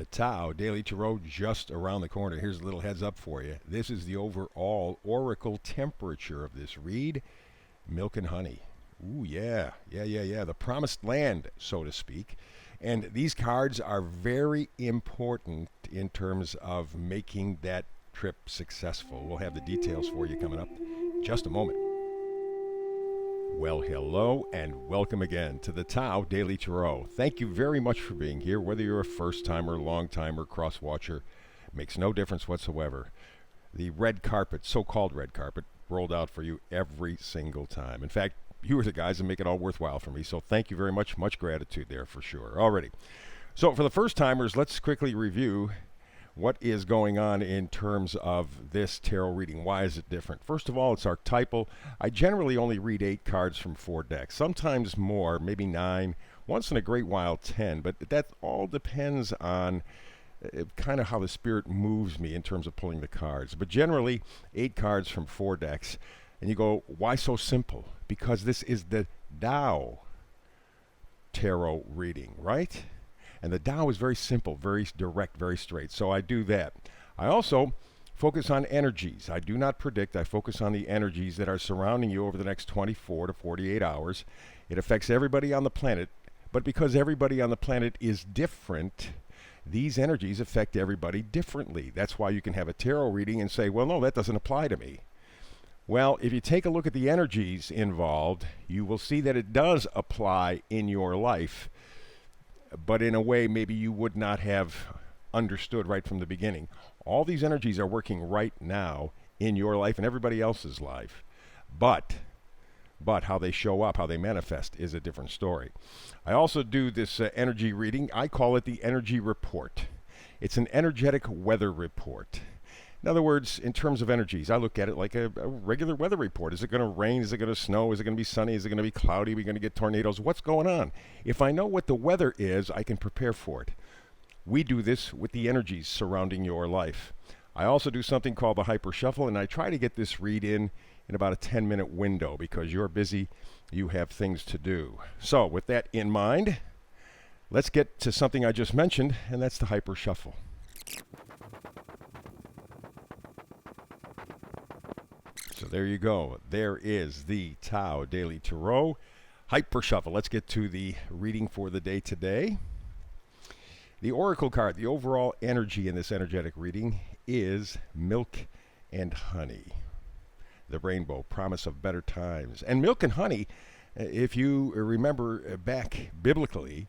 The Tao Daily Tarot just around the corner. Here's a little heads up for you. This is the overall oracle temperature of this read. Milk and honey. Ooh, yeah. The promised land, so to speak. And these cards are very important in terms of making that trip successful. We'll have the details for you coming up in just a moment. Well, hello and welcome again to the Tao Daily Tarot. Thank you very much for being here. Whether you're a first-timer, long-timer, cross-watcher, makes no difference whatsoever. The red carpet, so-called red carpet, rolled out for you every single time. In fact, you are the guys that make it all worthwhile for me, so thank you very much. Much gratitude there for sure. Alrighty. So for the first-timers, let's quickly review what is going on in terms of this tarot reading. Why is it different? First of all, it's archetypal. I generally only read 8 cards from 4 decks, sometimes more, maybe 9, once in a great while 10, but that all depends on kind of how the spirit moves me in terms of pulling the cards. But generally, 8 cards from 4 decks. And you go, why so simple? Because this is the Tao tarot reading, right? And the Tao is very simple, very direct, very straight. So I do that. I also focus on energies. I do not predict. I focus on the energies that are surrounding you over the next 24 to 48 hours. It affects everybody on the planet. But because everybody on the planet is different, these energies affect everybody differently. That's why you can have a tarot reading and say, well, no, that doesn't apply to me. Well, if you take a look at the energies involved, you will see that it does apply in your life, but in a way maybe you would not have understood right from the beginning. All these energies are working right now in your life and everybody else's life. But how they show up, how they manifest is a different story. I also do this energy reading. I call it the energy report. It's an energetic weather report. In other words, in terms of energies, I look at it like a regular weather report. Is it going to rain? Is it going to snow? Is it going to be sunny? Is it going to be cloudy? Are we going to get tornadoes? What's going on? If I know what the weather is, I can prepare for it. We do this with the energies surrounding your life. I also do something called the Hyper Shuffle, and I try to get this read in about a 10-minute window because you're busy, you have things to do. So with that in mind, let's get to something I just mentioned, and that's the Hyper Shuffle. So there you go. There is the Tao Daily Tarot Hyper Shuffle. Let's get to the reading for the day today. The Oracle card, the overall energy in this energetic reading is milk and honey. The rainbow, promise of better times. And milk and honey, if you remember back biblically,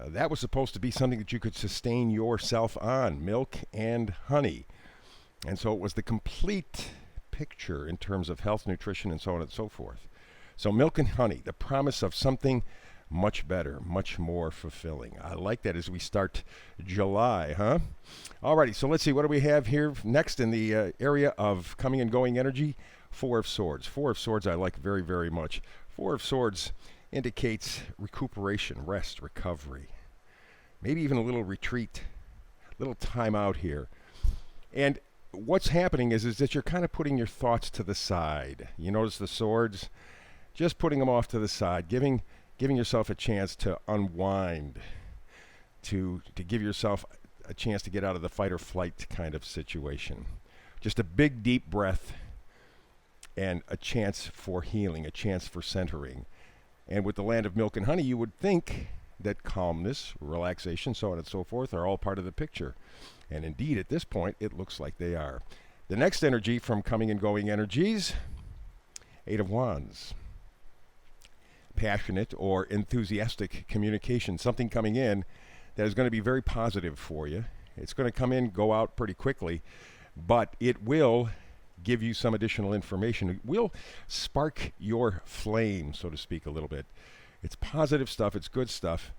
that was supposed to be something that you could sustain yourself on, milk and honey. And so it was the complete picture in terms of health, nutrition, and so on and so forth. So milk and honey, the promise of something much better, much more fulfilling. I like that as we start July, huh? Alrighty, so let's see, what do we have here next in the area of coming and going energy? 4 of Swords. 4 of Swords I like very, very much. 4 of Swords indicates recuperation, rest, recovery. Maybe even a little retreat, a little time out here. And what's happening is that you're kind of putting your thoughts to the side. You notice the swords? Just putting them off to the side, giving yourself a chance to unwind, to give yourself a chance to get out of the fight or flight kind of situation. Just a big, deep breath and a chance for healing, a chance for centering. And with the land of milk and honey, you would think that calmness, relaxation, so on and so forth are all part of the picture. And indeed, at this point, it looks like they are. The next energy from coming and going energies, 8 of Wands. Passionate or enthusiastic communication, something coming in that is going to be very positive for you. It's going to come in, go out pretty quickly, but it will give you some additional information. It will spark your flame, so to speak, a little bit. It's positive stuff, it's good stuff,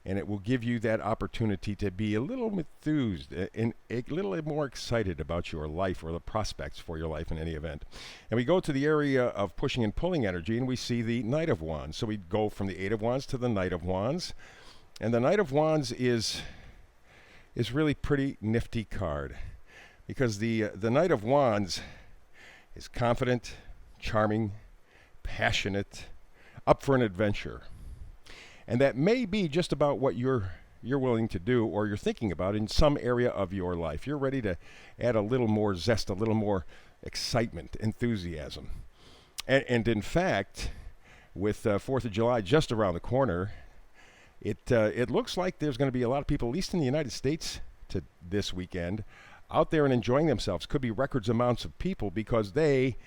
and it will give you that opportunity to be a little enthused and a little more excited about your life or the prospects for your life in any event. And we go to the area of pushing and pulling energy, and we see the Knight of Wands. So we go from the 8 of Wands to the Knight of Wands. And the Knight of Wands is really pretty nifty card because the Knight of Wands is confident, charming, passionate, up for an adventure. And that may be just about what you're you're willing to do or you're thinking about in some area of your life. You're ready to add a little more zest, a little more excitement, enthusiasm. And in fact, with 4th of July just around the corner, it looks like there's going to be a lot of people, at least in the United States, to this weekend, out there and enjoying themselves. Could be records amounts of people because they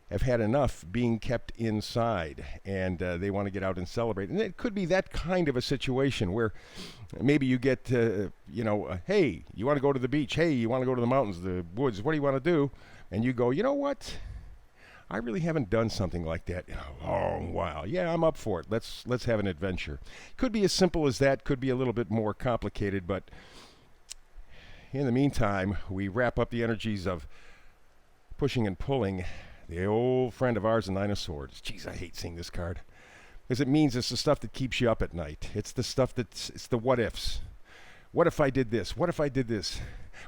have had enough being kept inside, and they want to get out and celebrate. And it could be that kind of a situation where maybe you get, hey, you want to go to the beach? Hey, you want to go to the mountains, the woods? What do you want to do? And you go, you know what? I really haven't done something like that in a long while. Yeah, I'm up for it. Let's have an adventure. Could be as simple as that. Could be a little bit more complicated, but in the meantime, we wrap up the energies of pushing and pulling the old friend of ours, the Nine of Swords. Jeez, I hate seeing this card. Because it means it's the stuff that keeps you up at night. It's the stuff it's the what ifs. What if I did this? What if I did this?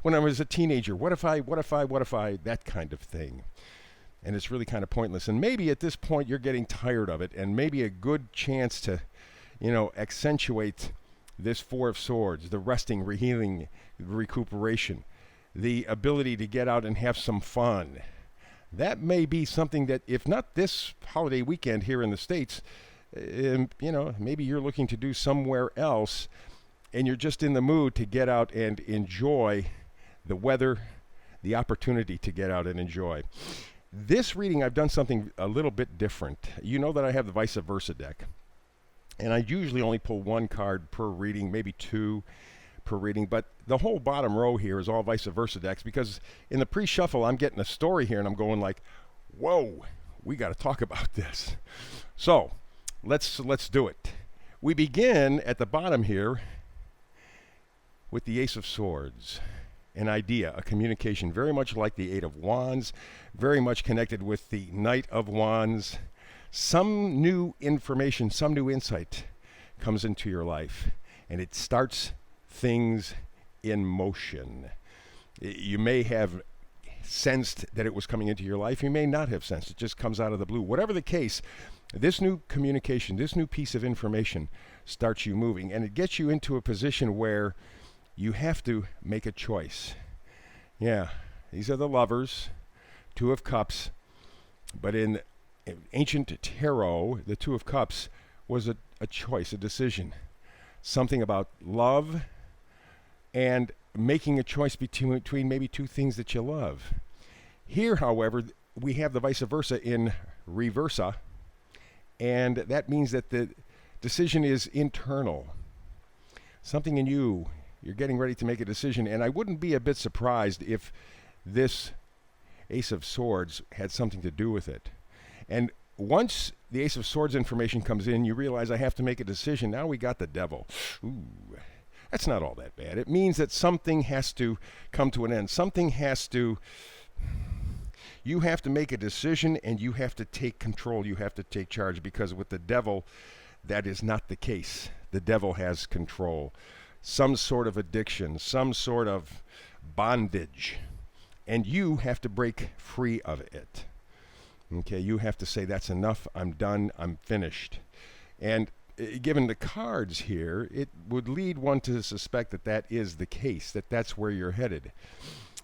When I was a teenager, what if I, that kind of thing. And it's really kind of pointless. And maybe at this point you're getting tired of it, and maybe a good chance to, accentuate this Four of Swords, the resting, rehealing, recuperation, the ability to get out and have some fun. That may be something that, if not this holiday weekend here in the States, maybe you're looking to do somewhere else, and you're just in the mood to get out and enjoy the weather, the opportunity to get out and enjoy. This reading, I've done something a little bit different. You know that I have the Vice Versa deck, and I usually only pull one card per reading, maybe two per reading, but the whole bottom row here is all Vice Versa decks, because in the pre-shuffle, I'm getting a story here, and I'm going like, whoa, we got to talk about this. So let's do it. We begin at the bottom here with the Ace of Swords. An idea, a communication, very much like the Eight of Wands, very much connected with the Knight of Wands. Some new information, some new insight comes into your life, and it starts things in motion. You may have sensed that it was coming into your life. You may not have sensed. It just comes out of the blue. Whatever the case, this new communication, this new piece of information starts you moving, and it gets you into a position where you have to make a choice. Yeah, these are the lovers, Two of Cups. But in ancient tarot, the Two of Cups was a choice, a decision. Something about love and making a choice between maybe two things that you love. Here, however, we have the vice versa in reversa, and that means that the decision is internal. Something in you. You're getting ready to make a decision, and I wouldn't be a bit surprised if this Ace of Swords had something to do with it. And once the Ace of Swords information comes in, you realize I have to make a decision. Now we got the Devil. Ooh, that's not all that bad. It means that something has to come to an end. You have to make a decision, and you have to take control. You have to take charge, because with the Devil, that is not the case. The Devil has control. Some sort of addiction, some sort of bondage, and you have to break free of it. Okay, you have to say, that's enough, I'm done, I'm finished. And given the cards here, it would lead one to suspect that that is the case, that that's where you're headed.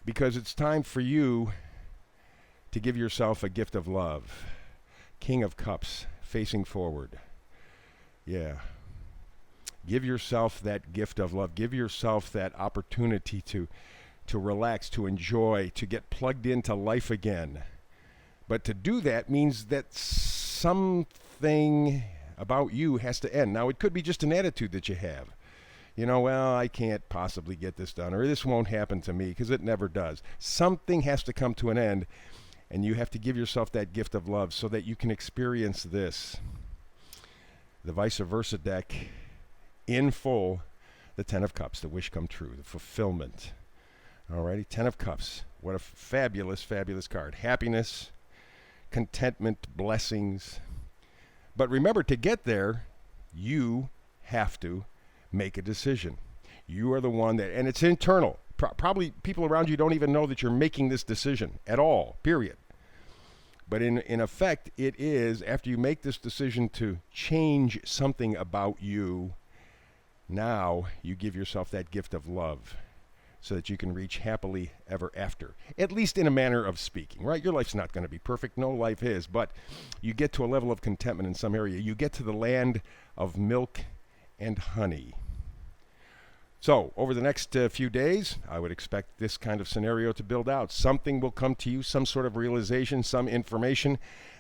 Because it's time for you to give yourself a gift of love. King of Cups, facing forward. Yeah. Give yourself that gift of love. Give yourself that opportunity to relax, to enjoy, to get plugged into life again. But to do that means that something about you has to end. Now, it could be just an attitude that you have. Well, I can't possibly get this done, or this won't happen to me, because it never does. Something has to come to an end, and you have to give yourself that gift of love so that you can experience this. The Vice Versa deck, in full, the Ten of Cups, the wish come true, the fulfillment. Alrighty, Ten of Cups. What a fabulous, fabulous card. Happiness, contentment, blessings. But remember, to get there, you have to make a decision. You are the one that, and it's internal. Probably people around you don't even know that you're making this decision at all, period. But in effect, it is, after you make this decision to change something about you, Now you give yourself that gift of love so that you can reach happily ever after, at least in a manner of speaking, right? Your life's not going to be perfect. No life is, but you get to a level of contentment in some area. You get to the land of milk and honey. So, over the next few days, I would expect this kind of scenario to build out. Something will come to you, some sort of realization, some information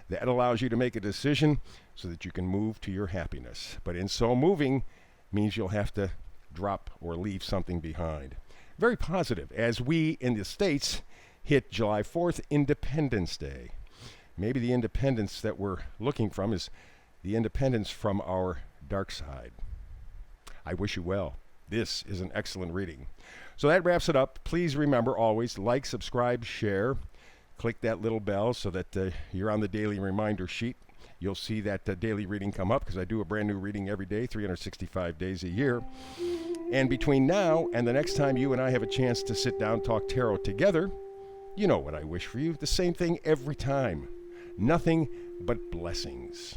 that allows you to make a decision so that you can move to your happiness. But in so moving means you'll have to drop or leave something behind. Very positive as we in the States hit July 4th, Independence Day. Maybe the independence that we're looking from is the independence from our dark side. I wish you well. This is an excellent reading. So that wraps it up. Please remember always like, subscribe, share. Click that little bell so that you're on the daily reminder sheet. You'll see that daily reading come up because I do a brand new reading every day, 365 days a year. And between now and the next time you and I have a chance to sit down, talk tarot together, you know what I wish for you. The same thing every time. Nothing but blessings.